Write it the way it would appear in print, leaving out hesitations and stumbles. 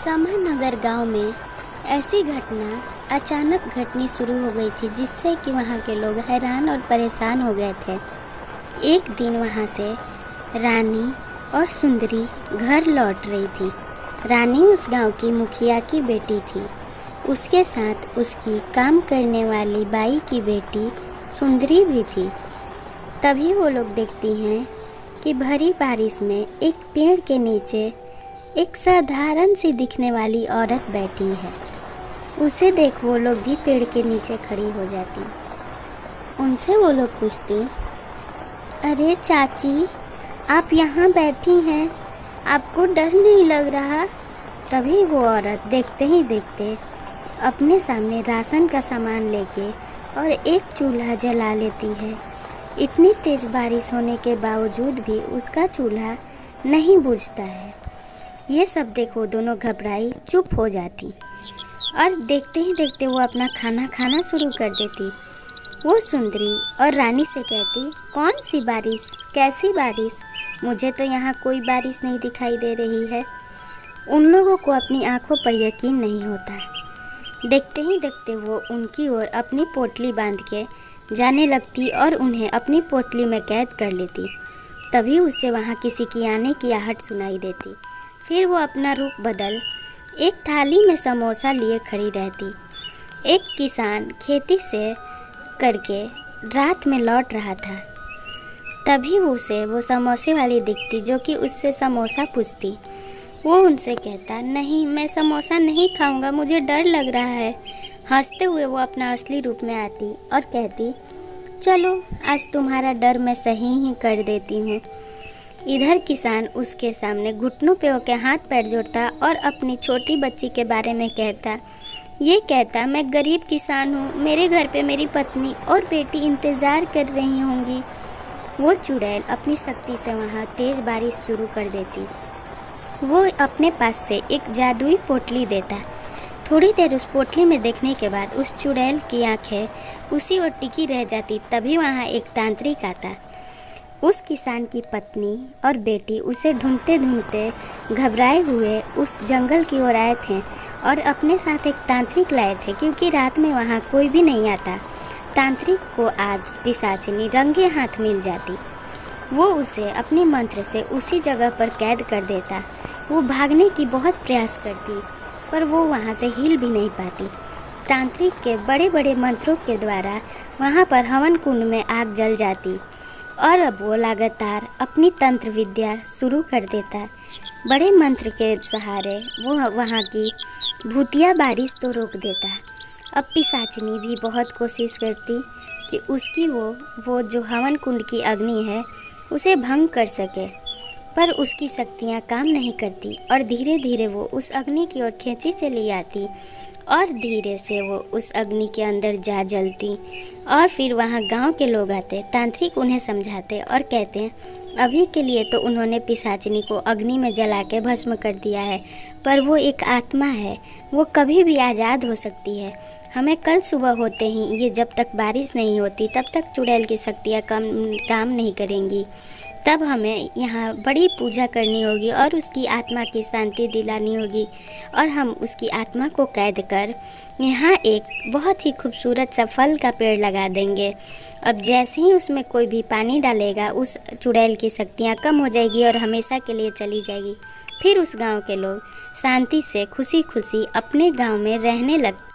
समानगर गांव में ऐसी घटना अचानक घटनी शुरू हो गई थी जिससे कि वहां के लोग हैरान और परेशान हो गए थे। एक दिन वहां से रानी और सुंदरी घर लौट रही थी। रानी उस गांव की मुखिया की बेटी थी। उसके साथ उसकी काम करने वाली बाई की बेटी सुंदरी भी थी। तभी वो लोग देखती हैं कि भरी बारिश में एक पेड़ के नीचे एक साधारण सी दिखने वाली औरत बैठी है। उसे देख वो लोग भी पेड़ के नीचे खड़ी हो जाती। उनसे वो लोग पूछती, अरे चाची, आप यहाँ बैठी हैं, आपको डर नहीं लग रहा? तभी वो औरत देखते ही देखते अपने सामने राशन का सामान लेके और एक चूल्हा जला लेती है। इतनी तेज़ बारिश होने के बावजूद भी उसका चूल्हा नहीं बुझता है। ये सब देखो दोनों घबराई चुप हो जाती और देखते ही देखते वो अपना खाना खाना शुरू कर देती। वो सुंदरी और रानी से कहती, कौन सी बारिश, कैसी बारिश? मुझे तो यहाँ कोई बारिश नहीं दिखाई दे रही है। उन लोगों को अपनी आंखों पर यकीन नहीं होता। देखते ही देखते वो उनकी ओर अपनी पोटली बांध के जाने लगती और उन्हें अपनी पोटली में कैद कर लेती। तभी उसे वहाँ किसी की आने की आहट सुनाई देती। फिर वो अपना रूप बदल एक थाली में समोसा लिए खड़ी रहती। एक किसान खेती से करके रात में लौट रहा था। तभी उसे वो समोसे वाली दिखती जो कि उससे समोसा पूछती। वो उनसे कहता, नहीं, मैं समोसा नहीं खाऊंगा, मुझे डर लग रहा है। हंसते हुए वो अपना असली रूप में आती और कहती, चलो आज तुम्हारा डर मैं सही ही कर देती हूँ। इधर किसान उसके सामने घुटनों पे होकर हाथ पैर जोड़ता और अपनी छोटी बच्ची के बारे में कहता। ये कहता, मैं गरीब किसान हूँ, मेरे घर पे मेरी पत्नी और बेटी इंतज़ार कर रही होंगी। वो चुड़ैल अपनी शक्ति से वहाँ तेज़ बारिश शुरू कर देती। वो अपने पास से एक जादुई पोटली देता। थोड़ी देर उस पोटली में देखने के बाद उस चुड़ैल की आंखें उसी ओर टिकी रह जाती। तभी वहाँ एक तांत्रिक आता। उस किसान की पत्नी और बेटी उसे ढूंढते ढूंढते घबराए हुए उस जंगल की ओर आए थे और अपने साथ एक तांत्रिक लाए थे, क्योंकि रात में वहाँ कोई भी नहीं आता। तांत्रिक को आज पिशाचिनी रंगे हाथ मिल जाती। वो उसे अपने मंत्र से उसी जगह पर कैद कर देता। वो भागने की बहुत प्रयास करती पर वो वहाँ से हिल भी नहीं पाती। तांत्रिक के बड़े बड़े मंत्रों के द्वारा वहाँ पर हवन कुंड में आग जल जाती और अब वो लगातार अपनी तंत्र विद्या शुरू कर देता। बड़े मंत्र के सहारे वो वहाँ की भूतिया बारिश तो रोक देता। अब पिशाचिनी भी बहुत कोशिश करती कि उसकी वो जो हवन कुंड की अग्नि है उसे भंग कर सके, पर उसकी शक्तियाँ काम नहीं करती और धीरे धीरे वो उस अग्नि की ओर खींची चली आती और धीरे से वो उस अग्नि के अंदर जा जलती। और फिर वहाँ गांव के लोग आते। तांत्रिक उन्हें समझाते और कहते हैं, अभी के लिए तो उन्होंने पिशाचिनी को अग्नि में जला के भस्म कर दिया है, पर वो एक आत्मा है, वो कभी भी आज़ाद हो सकती है। हमें कल सुबह होते ही, ये जब तक बारिश नहीं होती तब तक चुड़ैल की शक्तियाँ काम नहीं करेंगी। तब हमें यहाँ बड़ी पूजा करनी होगी और उसकी आत्मा की शांति दिलानी होगी और हम उसकी आत्मा को कैद कर यहाँ एक बहुत ही खूबसूरत सा फल का पेड़ लगा देंगे। अब जैसे ही उसमें कोई भी पानी डालेगा उस चुड़ैल की शक्तियाँ कम हो जाएगी और हमेशा के लिए चली जाएगी। फिर उस गांव के लोग शांति से खुशी खुशी अपने गांव में रहने लग